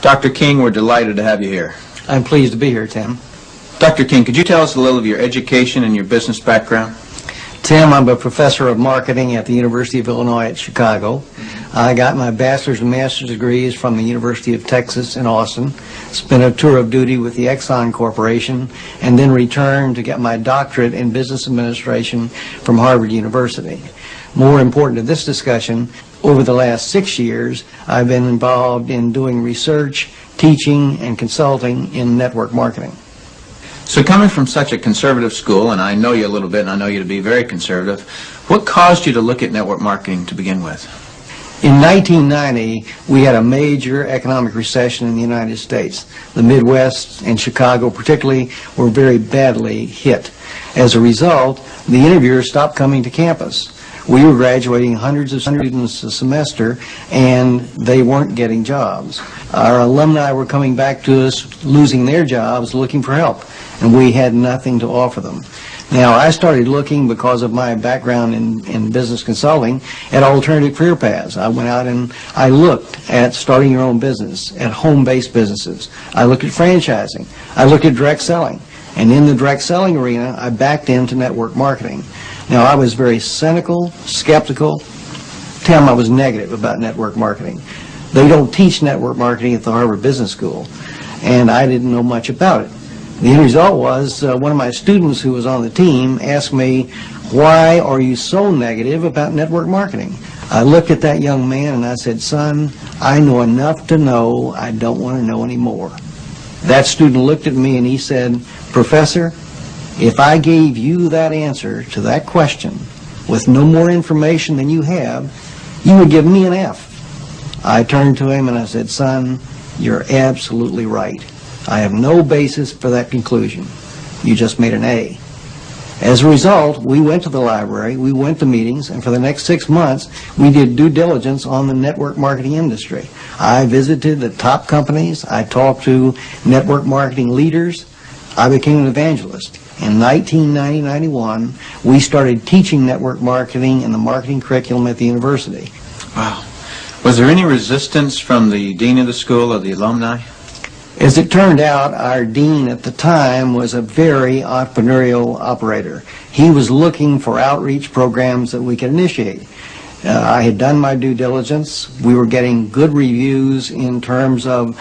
Dr. King, we're delighted to have you here. I'm pleased to be here, Tim. Dr. King, could you tell us a little of your education and your business background? Tim, I'm a professor of marketing at the University of Illinois at Chicago. I got my bachelor's and master's degrees from the University of Texas in Austin, spent a tour of duty with the Exxon Corporation, and then returned to get my doctorate in business administration from Harvard University. More important to this discussion, over the last 6 years, I've been involved in doing research, teaching, and consulting in network marketing. So coming from such a conservative school, and I know you a little bit, and I know you to be very conservative, what caused you to look at network marketing to begin with? In 1990, we had a major economic recession in the United States. The Midwest and Chicago particularly were very badly hit. As a result, the interviewers stopped coming to campus. We were graduating hundreds of students a semester, and they weren't getting jobs. Our alumni were coming back to us, losing their jobs, looking for help, and we had nothing to offer them. Now, I started looking, because of my background in business consulting, at alternative career paths. I went out and I looked at starting your own business, at home-based businesses. I looked at franchising. I looked at direct selling. And in the direct selling arena, I backed into network marketing. Now, I was very cynical, skeptical. Tim, I was negative about network marketing. They don't teach network marketing at the Harvard Business School, and I didn't know much about it. The end result was one of my students who was on the team asked me, "Why are you so negative about network marketing?" I looked at that young man and I said, "Son, I know enough to know I don't want to know any more." That student looked at me and he said, "Professor, if I gave you that answer to that question with no more information than you have, you would give me an F." I turned to him and I said, "Son, you're absolutely right. I have no basis for that conclusion. You just made an A." As a result, we went to the library, we went to meetings, and for the next 6 months, we did due diligence on the network marketing industry. I visited the top companies, I talked to network marketing leaders, I became an evangelist. In 1990-91, we started teaching network marketing in the marketing curriculum at the university. Wow. Was there any resistance from the dean of the school or the alumni? As it turned out, our dean at the time was a very entrepreneurial operator. He was looking for outreach programs that we could initiate. I had done my due diligence. We were getting good reviews in terms of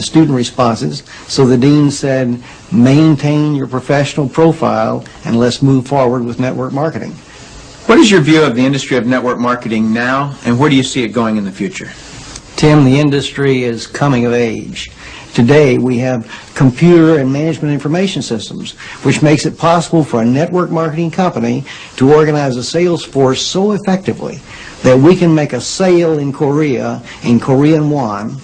student responses. So the dean said, "Maintain your professional profile and let's move forward with network marketing." What is your view of the industry of network marketing now, and where do you see it going in the future? Tim, the industry is coming of age. Today, we have computer and management information systems, which makes it possible for a network marketing company to organize a sales force so effectively that we can make a sale in Korea in Korean won,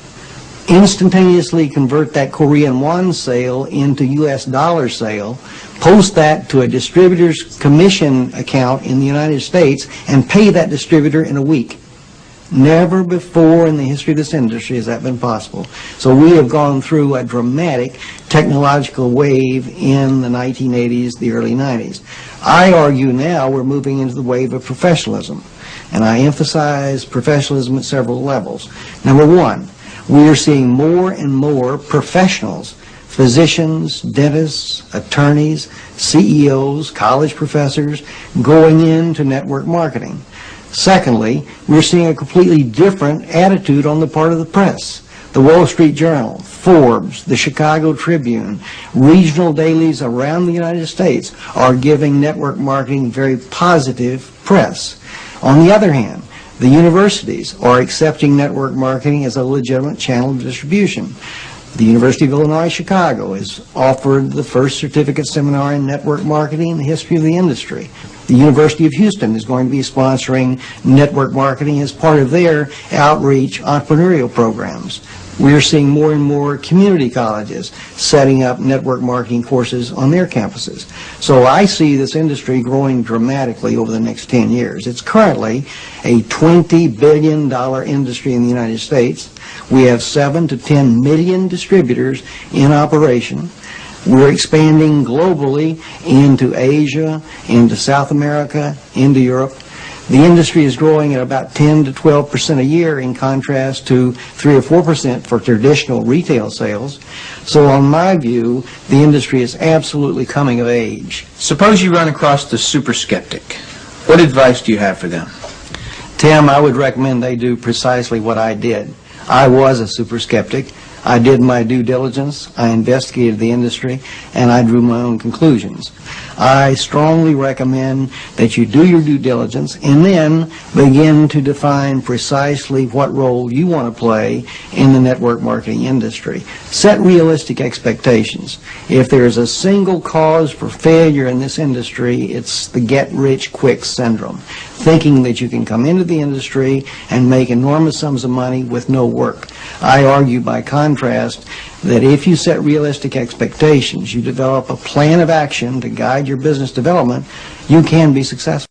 instantaneously convert that Korean won sale into US dollar sale, post that to a distributor's commission account in the United States, and pay that distributor in a week. Never before in the history of this industry has that been possible. So we have gone through a dramatic technological wave in the 1980s, the early 90s. I argue now we're moving into the wave of professionalism, and I emphasize professionalism at several levels. Number one, we are seeing more and more professionals, physicians, dentists, attorneys, CEOs, college professors, going into network marketing. Secondly, we're seeing a completely different attitude on the part of the press. The Wall Street Journal, Forbes, the Chicago Tribune, regional dailies around the United States are giving network marketing very positive press. On the other hand, the universities are accepting network marketing as a legitimate channel of distribution. The University of Illinois Chicago has offered the first certificate seminar in network marketing in the history of the industry. The University of Houston is going to be sponsoring network marketing as part of their outreach entrepreneurial programs. We are seeing more and more community colleges setting up network marketing courses on their campuses. So I see this industry growing dramatically over the next 10 years. It's currently a $20 billion industry in the United States. We have 7 to 10 million distributors in operation. We're expanding globally into Asia, into South America, into Europe. The industry is growing at about 10 to 12% a year, in contrast to 3 or 4% for traditional retail sales. So on my view, the industry is absolutely coming of age. Suppose you run across the super skeptic. What advice do you have for them? Tim, I would recommend they do precisely what I did. I was a super skeptic. I did my due diligence, I investigated the industry, and I drew my own conclusions. I strongly recommend that you do your due diligence and then begin to define precisely what role you want to play in the network marketing industry. Set realistic expectations. If there is a single cause for failure in this industry, it's the get-rich-quick syndrome, thinking that you can come into the industry and make enormous sums of money with no work. I argue by contrast that if you set realistic expectations, you develop a plan of action to guide your business development, you can be successful.